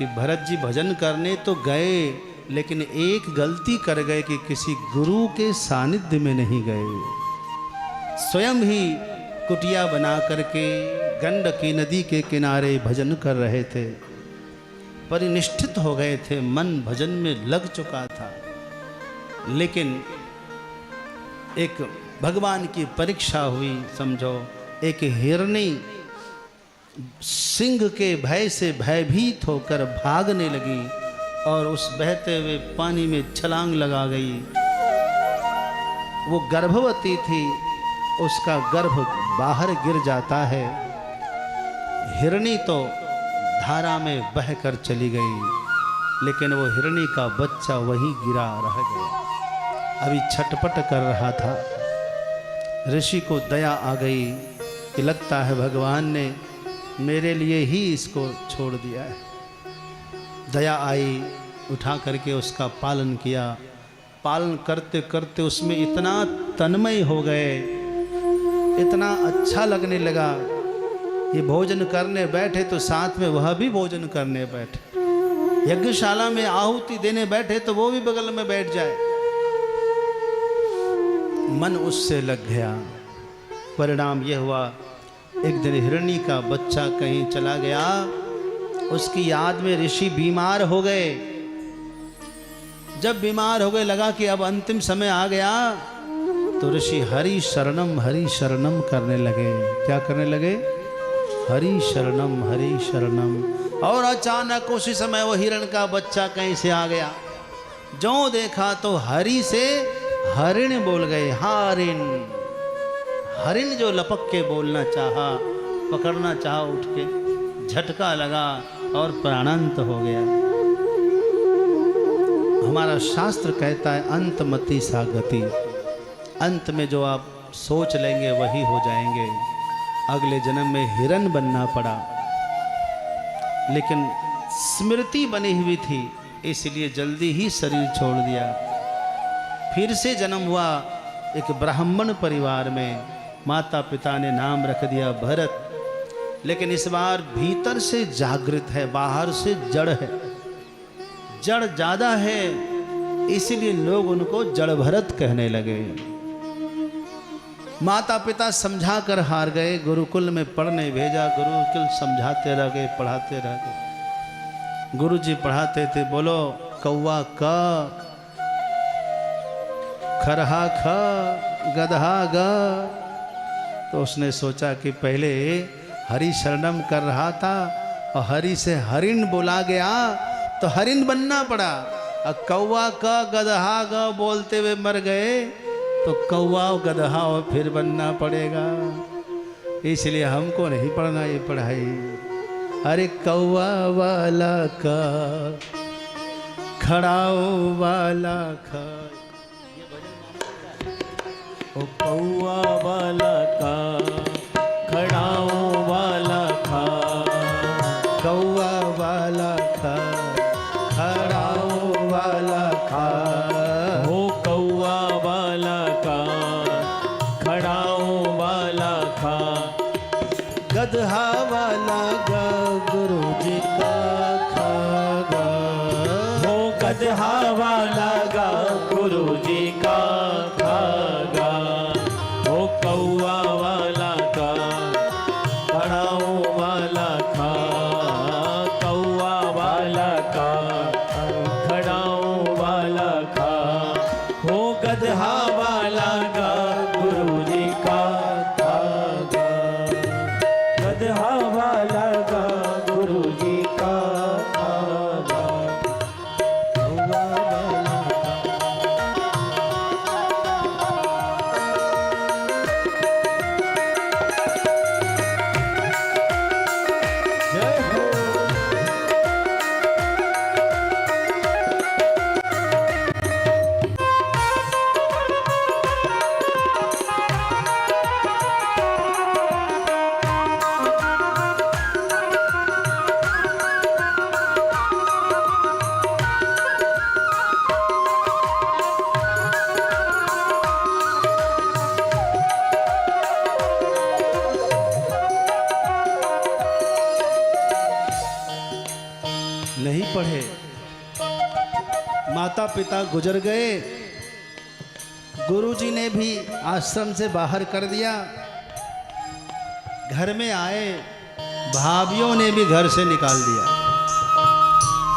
कि भरत जी भजन करने तो गए, लेकिन एक गलती कर गए कि किसी गुरु के सानिध्य में नहीं गए। स्वयं ही कुटिया बना करके गंडकी नदी के किनारे भजन कर रहे थे। परिनिष्ठित हो गए थे, मन भजन में लग चुका था। लेकिन एक भगवान की परीक्षा हुई, समझो। एक हिरनी सिंह के भय से भयभीत होकर भागने लगी और उस बहते हुए पानी में छलांग लगा गई। वो गर्भवती थी, उसका गर्भ बाहर गिर जाता है। हिरनी तो धारा में बहकर चली गई, लेकिन वो हिरनी का बच्चा वहीं गिरा रह गया। अभी छटपट कर रहा था। ऋषि को दया आ गई कि लगता है भगवान ने मेरे लिए ही इसको छोड़ दिया है। दया आई, उठा करके उसका पालन किया। पालन करते करते उसमें इतना तन्मय हो गए, इतना अच्छा लगने लगा। ये भोजन करने बैठे तो साथ में वह भी भोजन करने बैठे। यज्ञशाला में आहुति देने बैठे तो वो भी बगल में बैठ जाए। मन उससे लग गया। परिणाम यह हुआ, एक दिन हिरणी का बच्चा कहीं चला गया। उसकी याद में ऋषि बीमार हो गए। जब बीमार हो गए, लगा कि अब अंतिम समय आ गया, तो ऋषि हरि शरणम करने लगे। क्या करने लगे? हरि शरणम। और अचानक उसी समय वो हिरण का बच्चा कहीं से आ गया। जो देखा तो हरि से हरिण बोल गए। हरिण जो लपक के बोलना चाहा, पकड़ना चाहा, उठ के झटका लगा और प्राणांत हो गया। हमारा शास्त्र कहता है अंतमति सा गति। अंत में जो आप सोच लेंगे वही हो जाएंगे। अगले जन्म में हिरन बनना पड़ा, लेकिन स्मृति बनी हुई थी, इसलिए जल्दी ही शरीर छोड़ दिया। फिर से जन्म हुआ एक ब्राह्मण परिवार में। माता पिता ने नाम रख दिया भरत। लेकिन इस बार भीतर से जागृत है, बाहर से जड़ है। जड़ ज्यादा है, इसीलिए लोग उनको जड़ भरत कहने लगे। माता पिता समझा कर हार गए। गुरुकुल में पढ़ने भेजा। गुरुकुल समझाते रह गए, पढ़ाते रह गए। गुरुजी पढ़ाते थे, बोलो कौवा का, खरहा ख, गदहा ग। तो उसने सोचा कि पहले हरि शरणम कर रहा था और हरि से हरिण बोला गया तो हरिण बनना पड़ा। और कौवा का गदहा ग बोलते हुए मर गए तो कौवा गदहा और फिर बनना पड़ेगा। इसलिए हमको नहीं पढ़ना ये पढ़ाई। अरे कौवा वाला का, खड़ाओ वाला खा। ओ कौआ वाला का, खड़ाओ वाला खा। कौवा वाला खा, खड़ाओ वाला खा। हो कौआ वाला का, खड़ाओ वाला खा। गदहा वाला गा, गुरुजी का खागा। हो गदहा वाला गा, गुरुजी का खागा। हो कौआ वाला का, खड़ाओ वाला खा। कौआ वाला का, खड़ाओ वाला खा। हो गदहा वाला गा, गुरुजी का खागा। गदहा वाला गा, गुरुजी का खागा। कौआ वाला जय हो। नहीं पढ़े। माता पिता गुजर गए, गुरुजी ने भी आश्रम से बाहर कर दिया। घर में आए, भाभियों ने भी घर से निकाल दिया।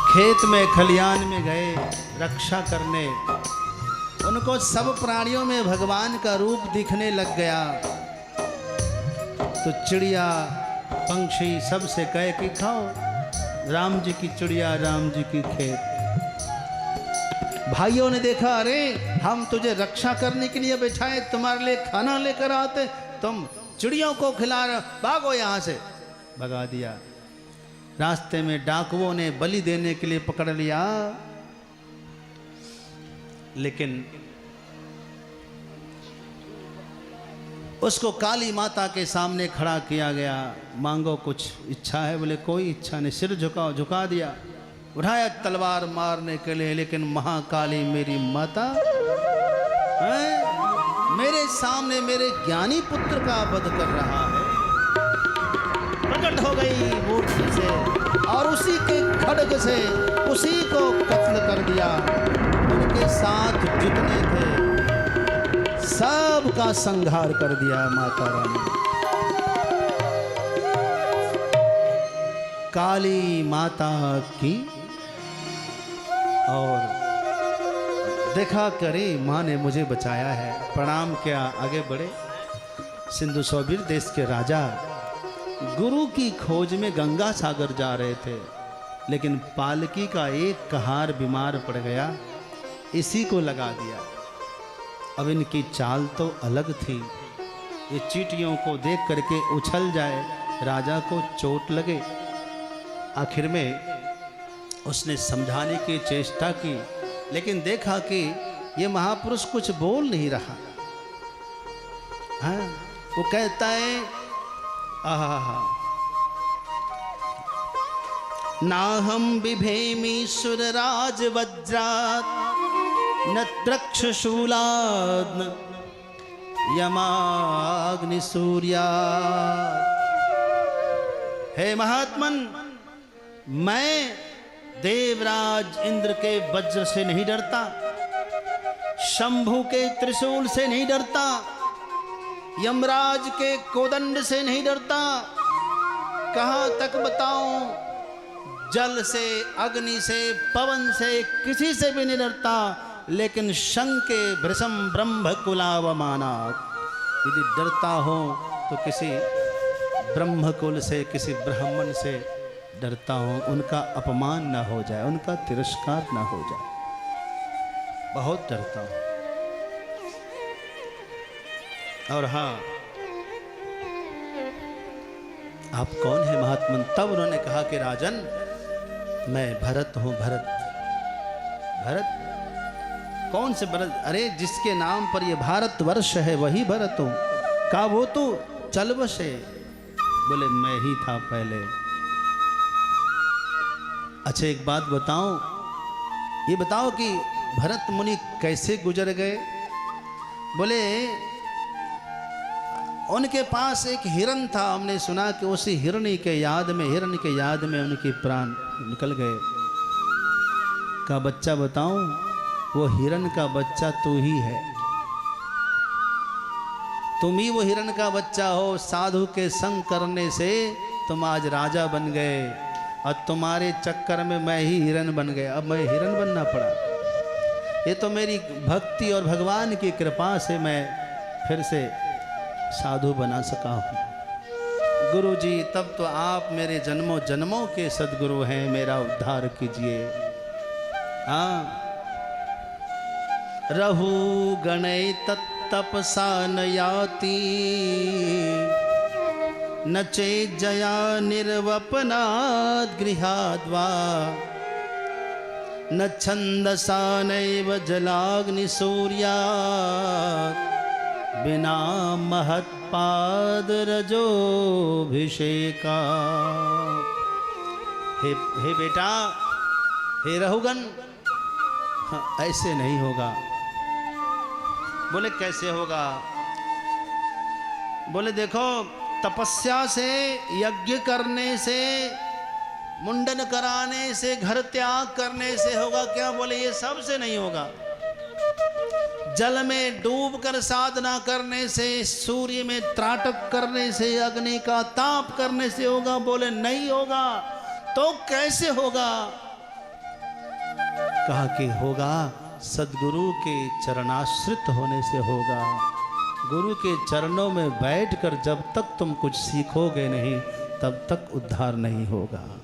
खेत में खलियान में गए रक्षा करने, उनको सब प्राणियों में भगवान का रूप दिखने लग गया। तो चिड़िया पंछी सबसे कहे कि खाओ, राम जी की चिड़िया राम जी की खेत। भाइयों ने देखा, अरे हम तुझे रक्षा करने के लिए बैठाए, तुम्हारे लिए खाना लेकर आते, तुम चिड़ियों को खिला रहे, भागो यहाँ से। भगा दिया। रास्ते में डाकुओं ने बलि देने के लिए पकड़ लिया, लेकिन उसको काली माता के सामने खड़ा किया गया। मांगो कुछ इच्छा है? बोले कोई इच्छा नहीं। सिर झुकाओ, झुका दिया। उठाया तलवार मारने के लिए, लेकिन महाकाली मेरी माता है, मेरे सामने मेरे ज्ञानी पुत्र का वध कर रहा है। प्रकट हो गई मूर्ति से और उसी के खड्ग से उसी को कत्ल कर दिया। उनके साथ जितने थे सब का संहार कर दिया माता रानी। काली माता की। और देखा करे माँ ने मुझे बचाया है, प्रणाम किया, आगे बढ़े। सिंधु सौबीर देश के राजा गुरु की खोज में गंगा सागर जा रहे थे, लेकिन पालकी का एक कहार बीमार पड़ गया, इसी को लगा दिया। अब इनकी चाल तो अलग थी, ये चींटियों को देख करके उछल जाए, राजा को चोट लगे। आखिर में उसने समझाने की चेष्टा की, लेकिन देखा कि ये महापुरुष कुछ बोल नहीं रहा। हाँ, वो कहता है, आहा, नाहम बिभेमी सुरराज वज्रात न वृक्षशूलाद यमाग्नि सूर्या। हे महात्मन, मैं देवराज इंद्र के वज्र से नहीं डरता, शंभु के त्रिशूल से नहीं डरता, यमराज के कोदंड से नहीं डरता। कहाँ तक बताऊं, जल से, अग्नि से, पवन से, किसी से भी नहीं डरता, लेकिन शंके भृशम ब्रह्म कुलावमानात्। यदि डरता हो तो किसी ब्रह्म कुल से, किसी ब्राह्मण से डरता हूँ, उनका अपमान ना हो जाए, उनका तिरस्कार ना हो जाए, बहुत डरता हूँ। और हाँ, आप कौन है महात्मन? तब उन्होंने कहा कि राजन, मैं भरत हूँ। भरत? भरत कौन से भरत? अरे जिसके नाम पर ये भारत वर्ष है वही भरत हूँ। कहा वो तो चल बसे। बोले मैं ही था पहले। अच्छा एक बात बताओ, ये बताओ कि भरत मुनि कैसे गुजर गए? बोले उनके पास एक हिरण था, हमने सुना कि उसी हिरणी के याद में, हिरण के याद में उनके प्राण निकल गए। का बच्चा बताऊं, वो हिरण का बच्चा तू ही है। तुम ही वो हिरण का बच्चा हो। साधु के संग करने से तुम आज राजा बन गए, और तुम्हारे चक्कर में मैं ही हिरण बन गया। अब मैं हिरण बनना पड़ा। ये तो मेरी भक्ति और भगवान की कृपा से मैं फिर से साधु बना सका हूँ। गुरु जी, तब तो आप मेरे जन्मों जन्मों के सद्गुरु हैं, मेरा उद्धार कीजिए। हाँ, रहु गणै तपसा न याति, न चेत् जया निर्वपनात् गृहाद्वा, न छन्दसा नैव जलाग्नि सूर्यात्, बिना महत्पाद रजोभिषेका। हे बेटा, हे रहुगन, हाँ, ऐसे नहीं होगा। बोले कैसे होगा? बोले देखो, तपस्या से, यज्ञ करने से मुंडन कराने से, घर त्याग करने से होगा क्या? बोले ये सबसे नहीं होगा। जल में डूबकर साधना करने से, सूर्य में त्राटक करने से, अग्नि का ताप करने से होगा? बोले नहीं होगा। तो कैसे होगा? कहा कि होगा सदगुरु के चरणाश्रित होने से होगा। गुरु के चरणों में बैठकर जब तक तुम कुछ सीखोगे नहीं, तब तक उद्धार नहीं होगा।